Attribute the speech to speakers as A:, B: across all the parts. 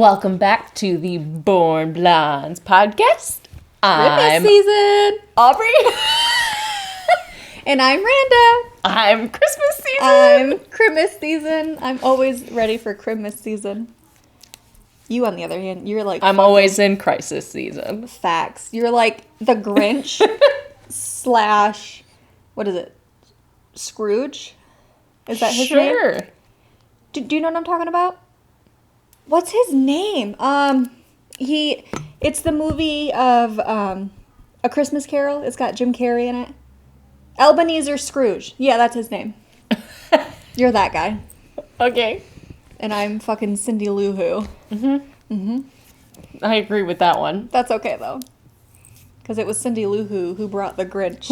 A: Welcome back to the Born Blondes podcast.
B: Christmas season.
A: Aubrey.
B: And I'm Randa.
A: I'm Christmas season.
B: I'm Christmas season. I'm always ready for Christmas season. You, on the other hand, you're like...
A: I'm always in crisis season.
B: Facts. You're like the Grinch slash... What is it? Scrooge? Is that his name?
A: Sure.
B: Do you know what I'm talking about? What's his name? It's the movie of A Christmas Carol. It's got Jim Carrey in it. Ebenezer Scrooge. Yeah, that's his name. You're that guy.
A: Okay.
B: And I'm fucking Cindy Lou Who.
A: I agree with that one.
B: That's okay, though. Because it was Cindy Lou Who brought the Grinch.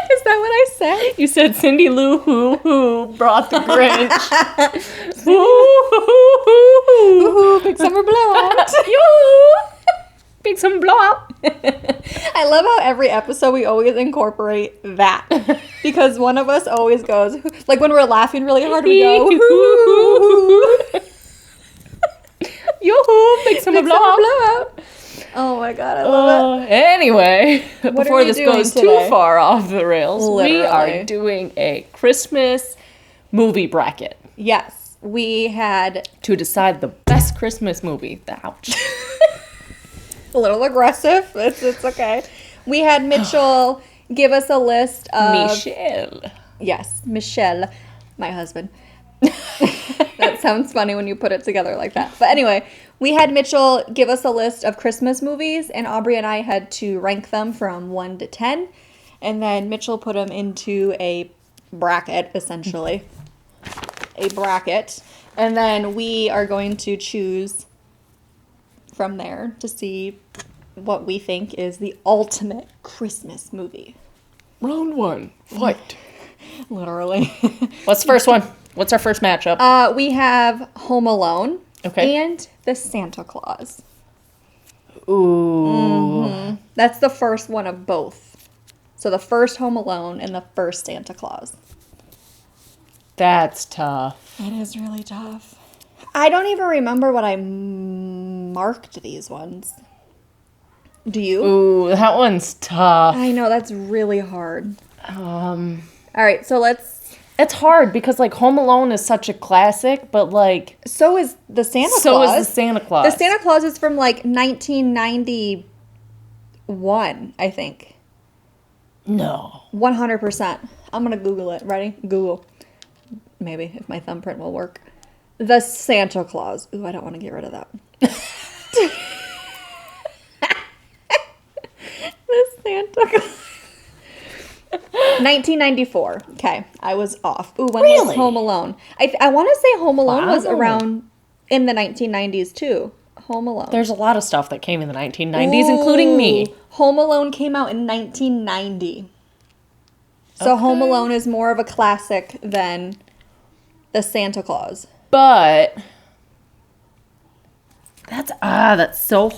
B: Is that what I said?
A: You said Cindy Lou who brought the Grinch.
B: Big summer blowout.
A: Big summer blowout.
B: I love how every episode we always incorporate that. Because one of us always goes, like when we're laughing really hard, we go,
A: Yoo-hoo, big summer blowout.
B: Oh my god, I love it.
A: Anyway,
B: What
A: before this goes
B: today?
A: too far off the rails,
B: Literally.
A: we are doing a Christmas movie bracket
B: Yes, we had
A: to decide the best Christmas movie. Ouch.
B: a little aggressive. It's okay. We had Mitchell give us a list of...
A: Michelle.
B: Yes, Michelle, my husband. That sounds funny when you put it together like that. But anyway, we had Mitchell give us a list of Christmas movies, and Aubrey and I had to rank them from 1 to 10. And then Mitchell put them into a bracket, essentially. A bracket. And then we are going to choose from there to see what we think is the ultimate Christmas movie.
A: Round one, fight.
B: Literally.
A: What's the first one? What's our first matchup?
B: We have Home Alone.
A: Okay.
B: And the Santa Claus.
A: Ooh.
B: That's the first one of both. So the first Home Alone and the first Santa Claus.
A: That's tough.
B: It is really tough. I don't even remember what I marked these ones. Do you?
A: Ooh, that one's tough.
B: I know, that's really hard. All right, so
A: It's hard because, like, Home Alone is such a classic, but, like...
B: So is the Santa Claus.
A: So is the Santa Claus.
B: The Santa Claus is from, like, 1991, I think.
A: No.
B: 100%. I'm going to Google it. Ready? Google. Maybe, if my thumbprint will work. The Santa Claus. Ooh, I don't want to get rid of that. The Santa Claus. 1994. Okay, I was off. Ooh, when was Home Alone? I want to say Home Alone was around in the 1990s too. Home Alone.
A: There's a lot of stuff that came in the 1990s, including me.
B: Home Alone came out in 1990. So
A: Okay.
B: Home Alone is more of a classic than the Santa Claus.
A: But that's so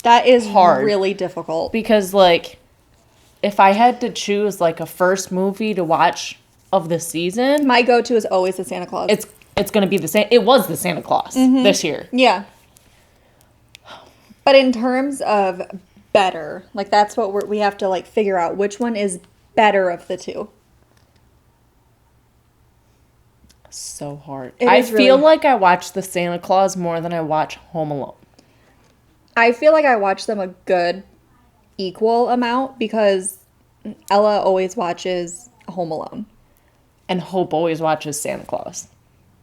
B: That is
A: hard.
B: really difficult.
A: because, like, if I had to choose, like, a first movie to watch of the season,
B: My go-to is always the Santa Claus.
A: it's gonna be the same. It was the Santa Claus this year.
B: Yeah. But in terms of better, like that's what we have to like figure out which one is better of the two.
A: So hard.
B: It
A: I
B: is
A: feel
B: really-
A: like I watch the Santa Claus more than I watch Home Alone.
B: I feel like I watch them a good equal amount because Ella always watches Home Alone.
A: And Hope always watches Santa Claus.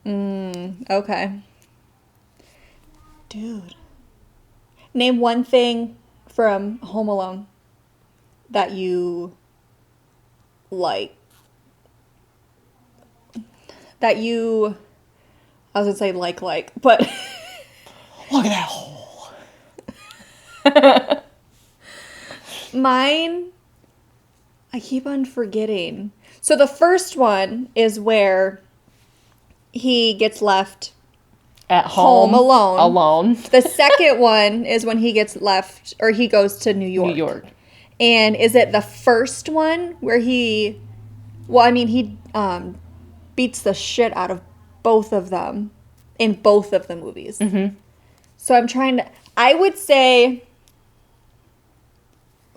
B: Okay. Dude. Name one thing from Home Alone that you like. That you, I was going to say like, but.
A: Look at that hole.
B: Mine, I keep on forgetting. So the first one is where he gets left
A: At home
B: alone.
A: Alone.
B: The second one is when he gets left, or he goes to New York.
A: New York.
B: And is it the first one where he beats the shit out of both of them in both of the movies. Mm-hmm. So I'm trying to... I would say...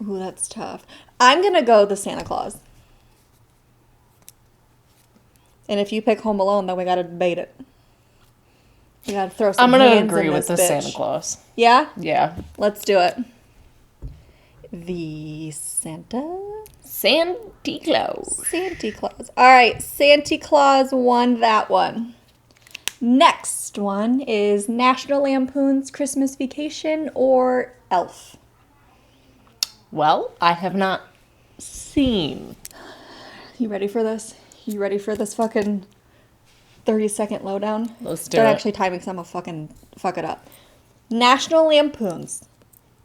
B: Ooh, that's tough. I'm going to go the Santa Claus. And if you pick Home Alone, then we got to debate it. We got to throw some
A: I'm going to
B: hands
A: agree
B: in
A: with the
B: this bitch.
A: Santa Claus.
B: Yeah?
A: Yeah.
B: Let's do it. The Santa
A: Claus.
B: Santa Claus. All right, Santa Claus won that one. Next one is National Lampoon's Christmas Vacation or Elf.
A: Well, I have not seen.
B: You ready for this? You ready for this fucking 30-second lowdown?
A: Let's do
B: Don't
A: it.
B: actually time because I'm gonna fucking fuck it up. National Lampoon's.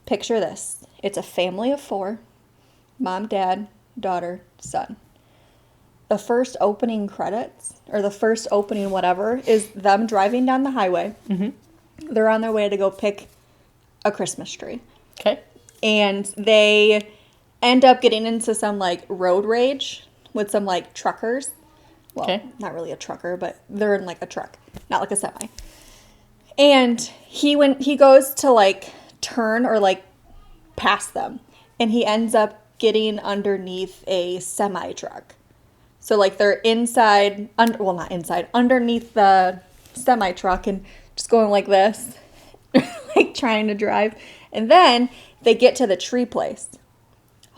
B: Picture this. It's a family of 4. Mom, dad, daughter, son. The first opening credits, or the first opening whatever, is them driving down the highway. Mm-hmm. They're on their way to go pick a Christmas tree.
A: Okay.
B: And they end up getting into some, like, road rage with some, like, truckers. Well,
A: Okay.
B: not really a trucker, but they're in, like, a truck. Not like a semi. And he goes to, like, turn or, like, past them. And he ends up getting underneath a semi truck. So, like, they're inside, not inside, underneath the semi truck and just going like this, like trying to drive. And then they get to the tree place.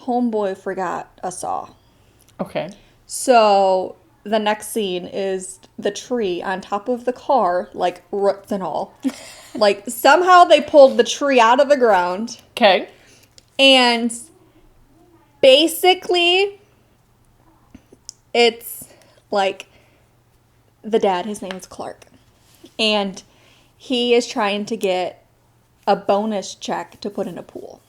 B: Homeboy forgot a saw.
A: Okay.
B: So the next scene is the tree on top of the car, like roots and all. Like, somehow they pulled the tree out of the ground.
A: Okay.
B: And basically, it's like the dad, his name is Clark, and he is trying to get a bonus check to put in a pool.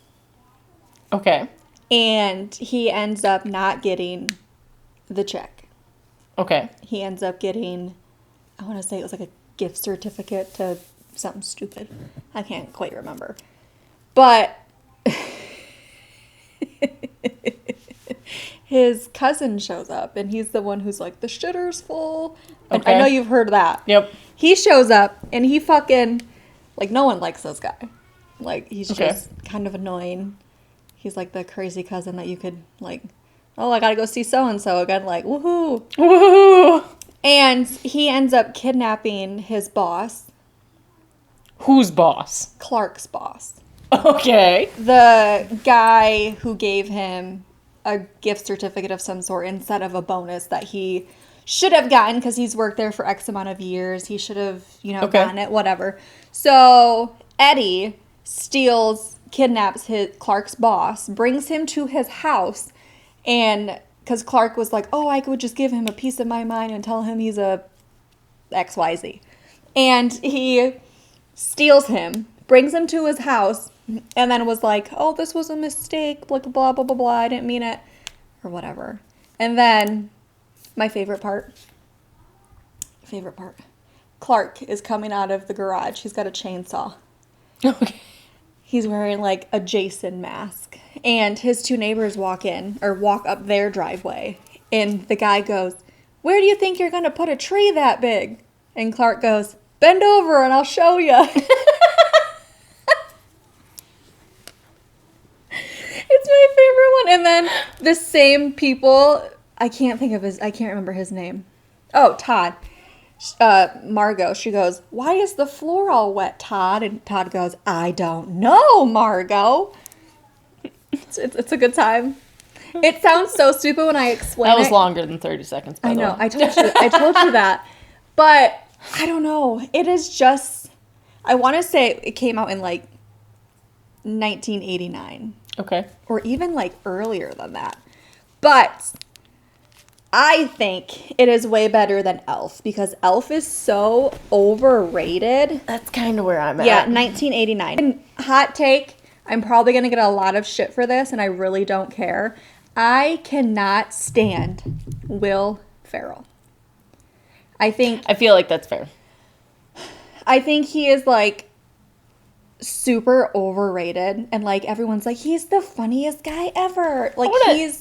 A: Okay.
B: And he ends up not getting the check.
A: Okay.
B: He ends up getting, I want to say it was like a gift certificate to something stupid. I can't quite remember. But his cousin shows up, and he's the one who's like, the shitter's full. And
A: Okay.
B: I know you've heard that.
A: Yep.
B: He shows up, and he fucking, like, no one likes this guy. Like, he's
A: Okay.
B: just kind of annoying. He's like the crazy cousin that you could, like, oh, I gotta go see so-and-so again, like, woohoo.
A: Woohoo!
B: And he ends up kidnapping his boss,
A: Who's boss?
B: Clark's boss.
A: Okay.
B: The guy who gave him a gift certificate of some sort instead of a bonus that he should have gotten because he's worked there for X amount of years. He should have,
A: Okay.
B: gotten it, whatever. So Eddie kidnaps Clark's boss, brings him to his house, and because Clark was like, oh, I could just give him a piece of my mind and tell him he's a XYZ. And he steals him, brings him to his house, and then was like, oh, this was a mistake, blah, blah, blah, blah, blah, I didn't mean it, or whatever. And then, my favorite part, Clark is coming out of the garage. He's got a chainsaw.
A: Okay.
B: He's wearing, like, a Jason mask. And his 2 neighbors walk up their driveway. And the guy goes, where do you think you're going to put a tree that big? And Clark goes, bend over and I'll show you. It's my favorite one. And then the same people, I can't remember his name. Oh, Todd. Margot, she goes, why is the floor all wet, Todd? And Todd goes, I don't know, Margot. It's a good time. It sounds so stupid when I explain it.
A: That was longer than 30 seconds, by
B: I
A: the
B: know.
A: way.
B: I told you that. But I don't know. It is just, I want to say it came out in like 1989
A: Okay.
B: or even like earlier than that. But I think it is way better than Elf because Elf is so overrated.
A: That's kind of where I'm at.
B: Yeah, 1989. And hot take, I'm probably going to get a lot of shit for this, and I really don't care. I cannot stand Will Ferrell. I
A: feel like that's fair.
B: think he is, like, super overrated, and, like, everyone's like, he's the funniest guy ever. Like,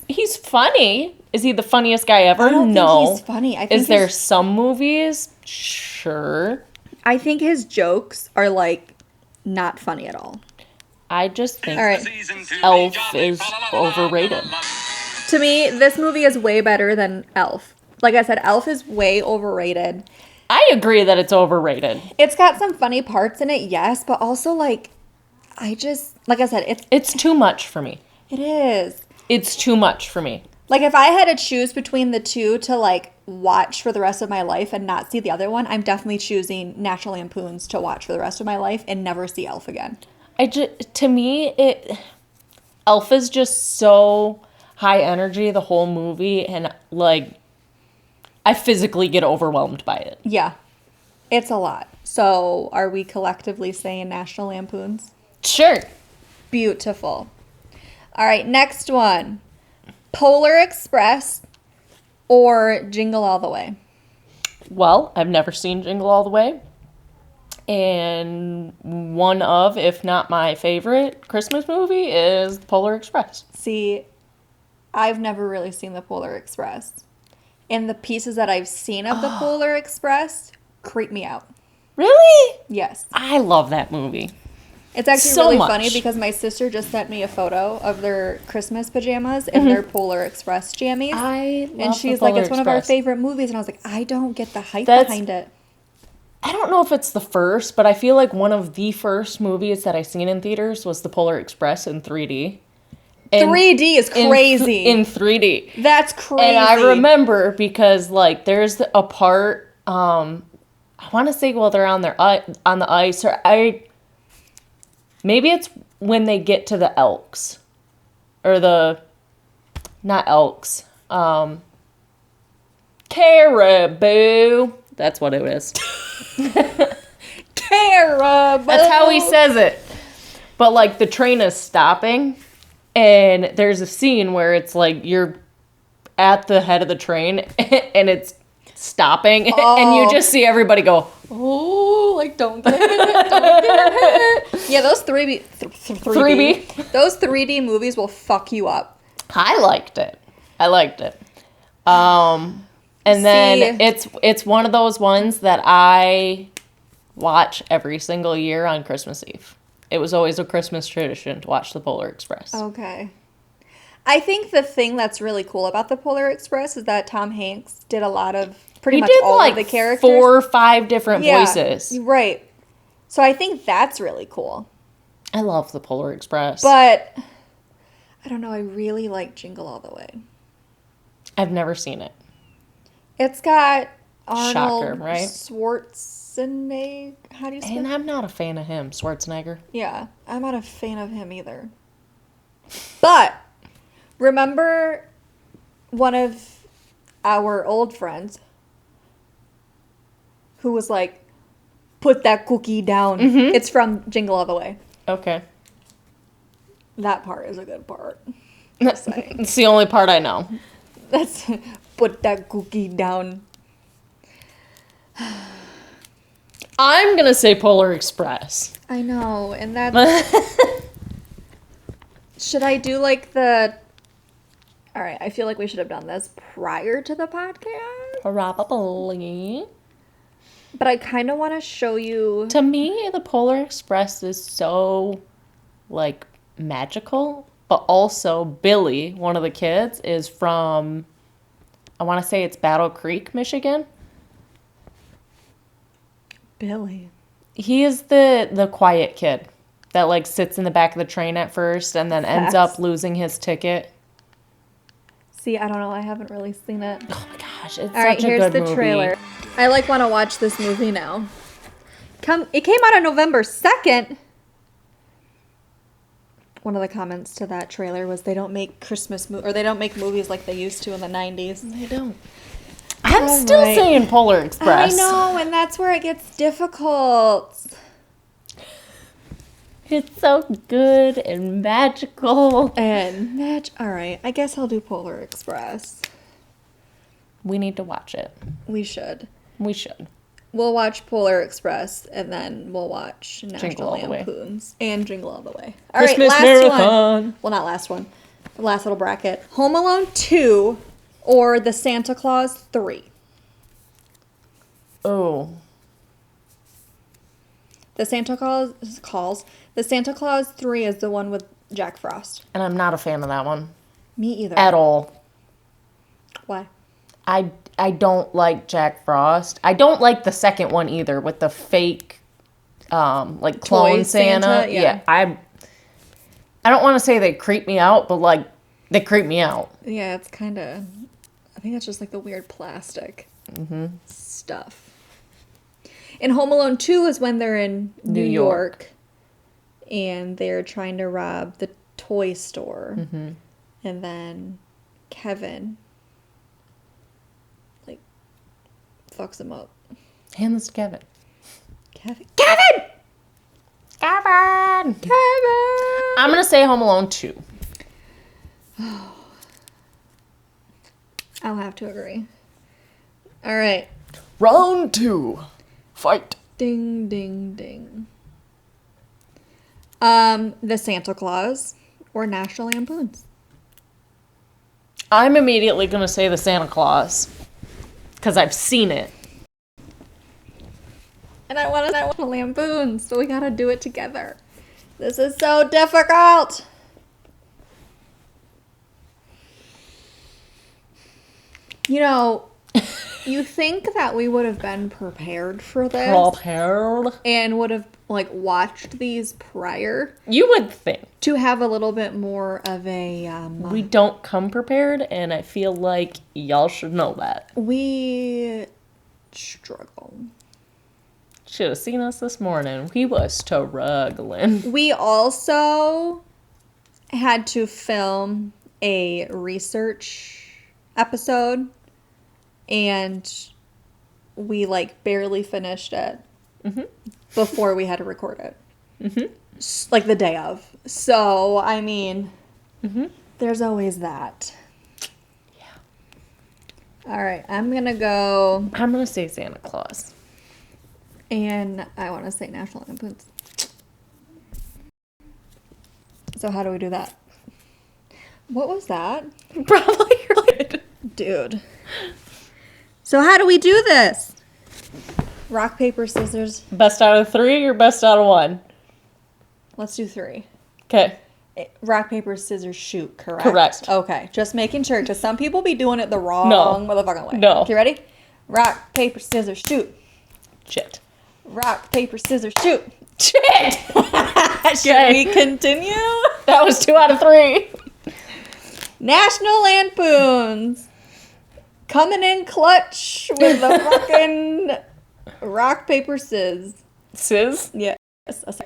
A: He's funny. Is he the funniest guy ever?
B: I don't
A: No.
B: think he's funny. I think
A: Is there some movies? Sure.
B: I think his jokes are, like, not funny at all.
A: I just think
B: All right.
A: Elf is overrated.
B: To me, this movie is way better than Elf. Like I said, Elf is way overrated.
A: I agree that it's overrated.
B: It's got some funny parts in it, yes, but also, like, like I said,
A: It's too much for me.
B: it is.
A: It's too much for me.
B: Like, if I had to choose between the two to, like, watch for the rest of my life and not see the other one, I'm definitely choosing National Lampoon's to watch for the rest of my life and never see Elf again.
A: To me, Elf is just so high energy the whole movie, and, like, I physically get overwhelmed by it.
B: Yeah. It's a lot. So, are we collectively saying National Lampoon's?
A: Sure.
B: Beautiful. All right, next one. Polar Express or Jingle All the Way?
A: Well, I've never seen Jingle All the Way. And one of, if not my favorite Christmas movie is Polar Express.
B: See, I've never really seen the Polar Express. And the pieces that I've seen of the Polar Express creep me out.
A: Really?
B: Yes.
A: I love that movie.
B: It's actually
A: So
B: really
A: much.
B: funny because my sister just sent me a photo of their Christmas pajamas and their Polar Express jammies.
A: I love
B: And she's like, it's one of our favorite movies. And I was like, I don't get the hype behind it.
A: I don't know if it's the first, but I feel like one of the first movies that I seen in theaters was the Polar Express in 3D. And
B: 3D is crazy.
A: In 3D.
B: That's crazy.
A: And I remember because, like, there's a part, I want to say, well, they're on the ice, or maybe it's when they get to the elks, or not elks, caribou. That's what it is.
B: Caribou.
A: That's how he says it. But, like, the train is stopping, and there's a scene where it's like you're at the head of the train, and it's stopping, and you just see everybody go,
B: oh, like, don't get hit, don't get hit. Yeah, those 3D. Those 3D movies will fuck you up.
A: I liked it. And then it's one of those ones that I watch every single year on Christmas Eve. It was always a Christmas tradition to watch the Polar Express.
B: Okay. I think the thing that's really cool about the Polar Express is that Tom Hanks did a lot of pretty much all of the characters.
A: 4 or 5 different voices.
B: Right. So I think that's really cool.
A: I love the Polar Express.
B: But I don't know, I really like Jingle All the Way.
A: I've never seen it.
B: It's got Arnold
A: Shocker, right?
B: Schwarzenegger. How do you say
A: And
B: that?
A: I'm not a fan of him, Schwarzenegger.
B: Yeah, I'm not a fan of him either. But remember one of our old friends who was like, put that cookie down.
A: Mm-hmm.
B: It's from Jingle All the Way.
A: Okay.
B: That part is a good part. Just saying.
A: It's the only part I know.
B: That's put that cookie down.
A: I'm going to say Polar Express.
B: I know, and that's... Should I do like the... All right, I feel like we should have done this prior to the podcast.
A: Probably.
B: But I kind of want to show you...
A: To me, the Polar Express is so, like, magical. But also, Billy, one of the kids, is from, I want to say it's Battle Creek, Michigan.
B: Billy.
A: He is the quiet kid that, like, sits in the back of the train at first and then ends up losing his ticket.
B: See, I don't know. I haven't really seen it.
A: Oh, my gosh. It's
B: All right,
A: such a
B: here's
A: good
B: the
A: movie.
B: trailer. I, like, want to watch this movie now. It came out on November 2nd. One of the comments to that trailer was they don't make they don't make movies like they used to in the 90s.
A: They don't. I'm still saying Polar Express.
B: I know, and that's where it gets difficult.
A: It's so good and magical.
B: All right, I guess I'll do Polar Express.
A: We need to watch it.
B: We should. We'll watch Polar Express, and then we'll watch National
A: All the Way.
B: Lampoons and Jingle All the Way. All
A: Christmas
B: right, last
A: Marathon.
B: one. Well, not last one. The last little bracket. Home Alone 2 or The Santa Claus 3.
A: Oh.
B: The Santa Claus 3 is the one with Jack Frost.
A: And I'm not a fan of that one.
B: Me either.
A: At all.
B: Why?
A: I don't like Jack Frost. I don't like the second one either with the fake, like clone
B: Toy
A: Santa.
B: Yeah.
A: I don't want to say they creep me out, but like they creep me out.
B: Yeah, it's kind of. I think that's just like the weird plastic stuff. And Home Alone 2 is when they're in New York. And they're trying to rob the toy store. Mm-hmm. And then Kevin, like, fucks him up.
A: Hand this to Kevin.
B: Kevin!
A: I'm going to say Home Alone 2.
B: I'll have to agree. All right.
A: Round 2. Fight.
B: Ding, ding, ding. The Santa Claus or National Lampoons?
A: I'm immediately going to say the Santa Claus because I've seen it.
B: And I want to Lampoons, so we got to do it together. This is so difficult. You know, you think that we would have been prepared for this and would have like watched these prior.
A: You would think.
B: To have a little bit more of a...
A: we don't come prepared, and I feel like y'all should know that.
B: We struggle.
A: Should have seen us this morning. We was struggling.
B: We also had to film a research episode, and we like barely finished it before we had to record it. Like the day of. So, I mean, there's always that.
A: Yeah.
B: All right, I'm going to
A: say Santa Claus.
B: And I want to say National Lampoons. So how do we do that? What was that?
A: Probably right.
B: Dude. So how do we do this? Rock, paper, scissors.
A: Best out of 3 or best out of 1?
B: Let's do 3.
A: Okay.
B: Rock, paper, scissors, shoot, correct?
A: Correct.
B: Okay, just making sure, because some people be doing it the wrong motherfucking way.
A: No.
B: Okay, ready? Rock, paper, scissors, shoot.
A: Shit.
B: Rock, paper, scissors, shoot.
A: Shit!
B: Should we continue?
A: That was 2 out of 3.
B: National Lampoons. Coming in clutch with the fucking rock, paper, scissors.
A: Sizz?
B: Yes.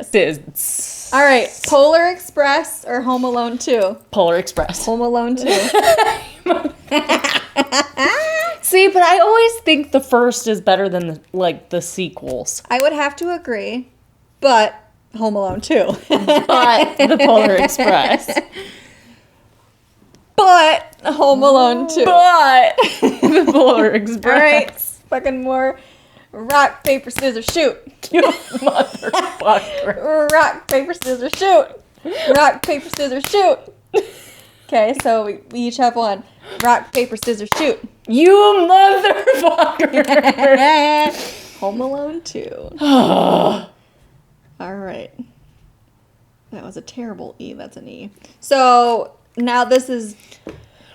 A: Sizz.
B: All right. Polar Express or Home Alone 2?
A: Polar Express.
B: Home Alone 2.
A: See, but I always think the first is better than the sequels.
B: I would have to agree, but Home Alone 2.
A: But the Polar Express.
B: But Home Alone 2.
A: But the Polar Express.
B: All right. Fucking more rock, paper, scissors, shoot.
A: You motherfucker.
B: Rock, paper, scissors, shoot. Rock, paper, scissors, shoot. Okay, so we each have one. Rock, paper, scissors, shoot.
A: You motherfucker.
B: Home Alone 2. All right. That was a terrible E. That's an E. So now this is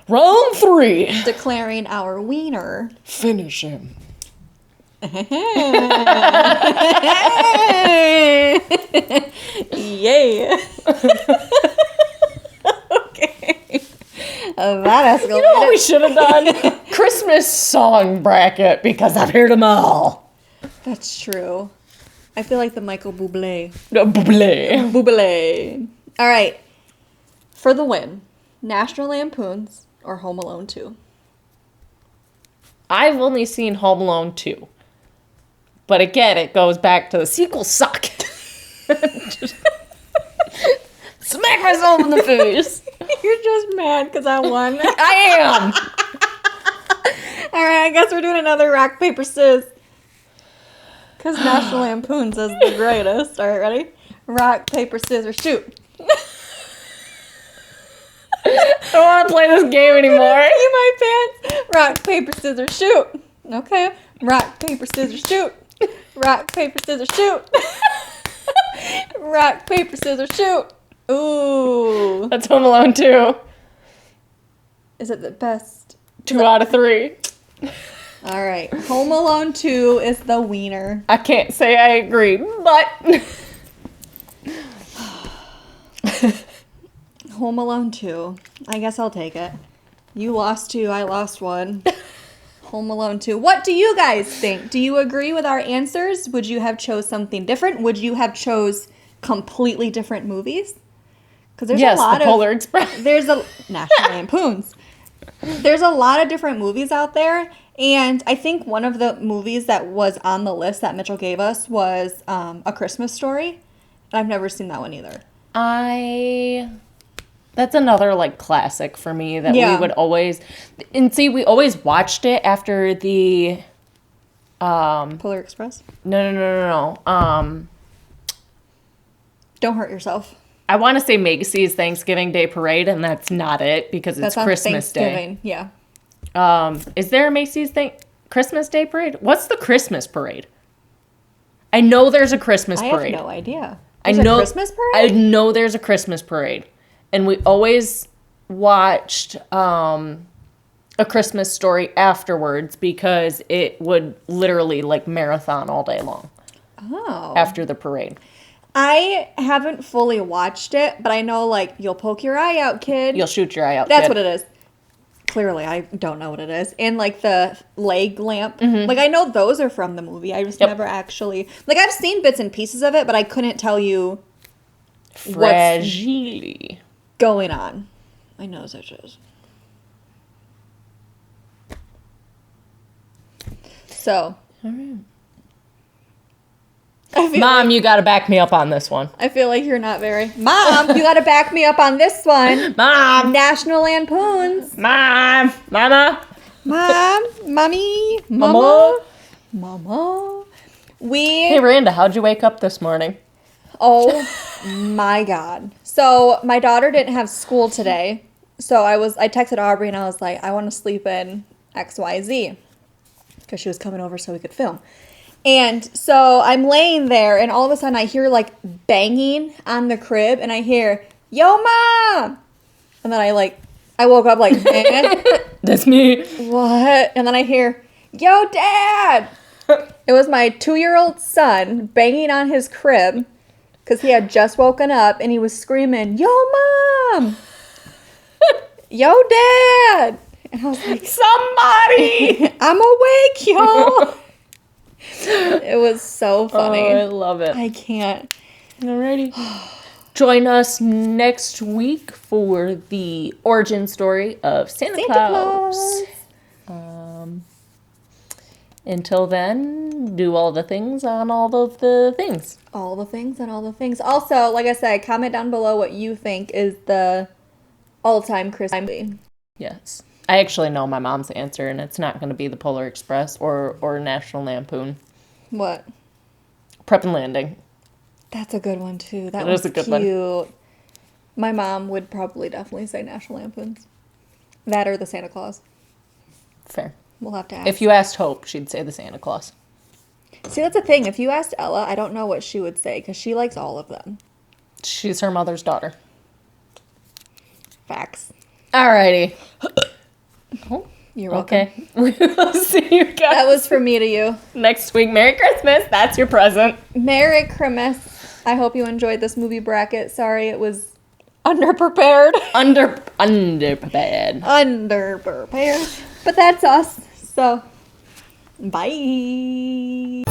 A: Round 3.
B: declaring our wiener.
A: Finish him.
B: Yay. Okay. That escalated.
A: You know what we should have done? Christmas song bracket, because I've heard them all.
B: That's true. I feel like the Michael Bublé.
A: Bublé.
B: Bublé. All right. For the win, National Lampoons or Home Alone 2?
A: I've only seen Home Alone 2. But again, it goes back to the sequels suck. Smack myself in the face.
B: You're just mad because I won.
A: I am.
B: All right, I guess we're doing another rock, paper, scissors. Because National Lampoons is the greatest. All right, ready? Rock, paper, scissors, shoot.
A: I don't want to play this game anymore.
B: In my pants. Rock, paper, scissors, shoot. Okay. Rock, paper, scissors, shoot. Rock, paper, scissors, shoot. Rock, paper, scissors, shoot. Ooh.
A: That's Home Alone 2.
B: Is it the best?
A: 2 out of 3.
B: All right. Home Alone 2 is the wiener.
A: I can't say I agree, but...
B: Home Alone 2. I guess I'll take it. You lost 2, I lost 1. Home Alone 2. What do you guys think? Do you agree with our answers? Would you have chose something different? Would you have chose completely different movies? Because there's a lot
A: the Polar Express.
B: There's a National Lampoons. There's a lot of different movies out there, and I think one of the movies that was on the list that Mitchell gave us was A Christmas Story, and I've never seen that one either.
A: That's another, like, classic for me that
B: Yeah.
A: we would always... And see, we always watched it after the...
B: Polar Express?
A: No.
B: Don't hurt yourself.
A: I want to say Macy's Thanksgiving Day Parade, and that's not it because it's
B: That's on
A: Christmas Day.
B: Thanksgiving. Yeah.
A: Is there a Macy's Christmas Day Parade? What's the Christmas parade? I know there's a Christmas
B: I
A: parade.
B: have no idea.
A: I
B: There's
A: know
B: a Christmas parade?
A: I know there's a Christmas parade, and we always watched A Christmas Story afterwards because it would literally like marathon all day long
B: Oh.
A: after the parade.
B: I haven't fully watched it, but I know, like, you'll poke your eye out, kid.
A: You'll shoot your eye out.
B: That's
A: kid.
B: what it is. Clearly, I don't know what it is. And, like, the leg lamp. Like, I know those are from the movie. I just never actually... Like, I've seen bits and pieces of it, but I couldn't tell you
A: Fragile.
B: going on. My nose itches. So...
A: All right.
B: Mom,
A: You got to back me up on this one.
B: I feel like you're not very... Mom, you gotta back me up on this one.
A: Mom!
B: National Lampoons.
A: Mom! Mama!
B: Mom, mommy,
A: Mama?
B: mama.
A: Hey, Randa, how'd you wake up this morning?
B: Oh my God. So my daughter didn't have school today. So I texted Aubrey and I was like, I want to sleep in XYZ. Because she was coming over so we could film. And so I'm laying there and all of a sudden I hear like banging on the crib and I hear, yo, Mom! And then I woke up like, man,
A: That's me.
B: what? And then I hear, yo, Dad! It was my 2-year-old son banging on his crib because he had just woken up and he was screaming, yo, Mom! Yo, Dad! And I was like,
A: Somebody!
B: I'm awake, y'all! It was so funny.
A: Oh, I love it.
B: I can't.
A: Alrighty. Join us next week for the origin story of Santa Claus. Until then, do all the things on all of the things.
B: All the things and all the things. Also, like I said, comment down below what you think is the all-time Christmas movie.
A: Yes. I actually know my mom's answer, and it's not going to be the Polar Express or National Lampoon.
B: What?
A: Prep and Landing.
B: That's a good one, too. That
A: It
B: was
A: is a good
B: cute.
A: one.
B: My mom would probably definitely say National Lampoons. That or the Santa Claus.
A: Fair.
B: We'll have to ask.
A: If you asked Hope, she'd say the Santa Claus.
B: See, that's the thing. If you asked Ella, I don't know what she would say because she likes all of them.
A: She's her mother's daughter.
B: Facts.
A: Alrighty. Oh,
B: You're welcome.
A: okay. We'll see you guys
B: That was from me to you.
A: next week. Merry Christmas. That's your present.
B: Merry Christmas. I hope you enjoyed this movie bracket. Sorry it was underprepared.
A: Underprepared.
B: Underprepared. But that's us. So, bye.